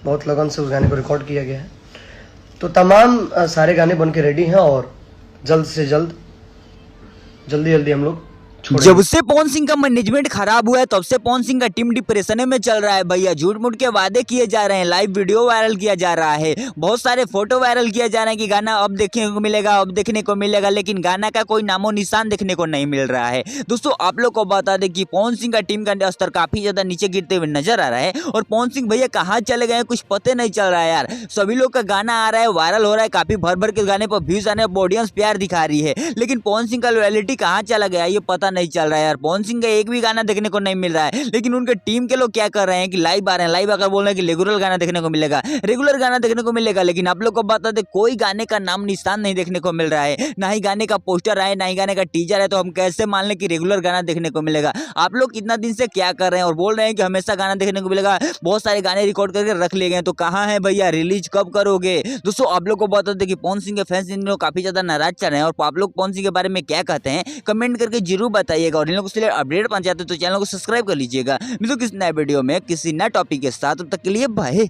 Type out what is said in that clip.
बहुत लगन से उस गाने को रिकॉर्ड किया गया है। तो तमाम सारे गाने बन के रेडी हैं और जल्द से जल्दी हम लोग जब से पवन सिंह का मैनेजमेंट खराब हुआ है तब से पवन सिंह का टीम डिप्रेशन में चल रहा है भैया। झूठ मूठ के वादे किए जा रहे हैं, लाइव वीडियो वायरल किया जा रहा है, बहुत सारे फोटो वायरल किया जा रहे हैं कि गाना अब देखने को मिलेगा, अब देखने को मिलेगा, लेकिन गाना का कोई नामो निशान देखने को नहीं मिल रहा है। दोस्तों आप लोग को बता दें कि पवन सिंह का टीम का स्तर काफी ज्यादा नीचे गिरते हुए नजर आ रहा है और पवन सिंह भैया कहाँ चले गए कुछ पते नहीं चल रहा है यार। सभी लोग का गाना आ रहा है, वायरल हो रहा है, काफी भर भर के गाने पर व्यूज आने, ऑडियंस प्यार दिखा रही है, लेकिन पवन सिंह का लॉयल्टी कहाँ चला गया ये पता नहीं चल रहा है यार। पवन सिंह का एक भी गाना देखने को नहीं मिल रहा है, लेकिन उनके टीम के लोग क्या कर रहे हैं कि लाइव आ रहे हैं, लाइव आकर बोल रहे हैं कि रेगुलर गाना देखने को मिलेगा, रेगुलर गाना देखने को मिलेगा, लेकिन आप लोग को बता दें कोई गाने का नाम निशान नहीं देखने को मिल रहा है, ना ही गाने का पोस्टर है, ना ही गाने का टीजर है, तो हम कैसे मान लें कि रेगुलर गाना देखने को मिलेगा। आप लोग कितना दिन से क्या कर रहे हैं और बोल रहे हैं कि हमेशा गाना देखने को मिलेगा, बहुत सारे गाने रिकॉर्ड करके रख लिए गए, तो कहाँ है भैया, रिलीज कब करोगे। दोस्तों आप लोग को बता दें कि पवन सिंह के फैंस इन लोग काफी ज्यादा नाराज चल रहे हैं, और आप लोग पवन सिंह के बारे में क्या कहते हैं कमेंट करके जरूर बताइएगा, और इन लोगों से अपडेट पाना चाहते हैं तो चैनल को सब्सक्राइब कर लीजिएगा। मिलूं किसी नए वीडियो में किसी नए टॉपिक के साथ, तब तक के लिए बाय।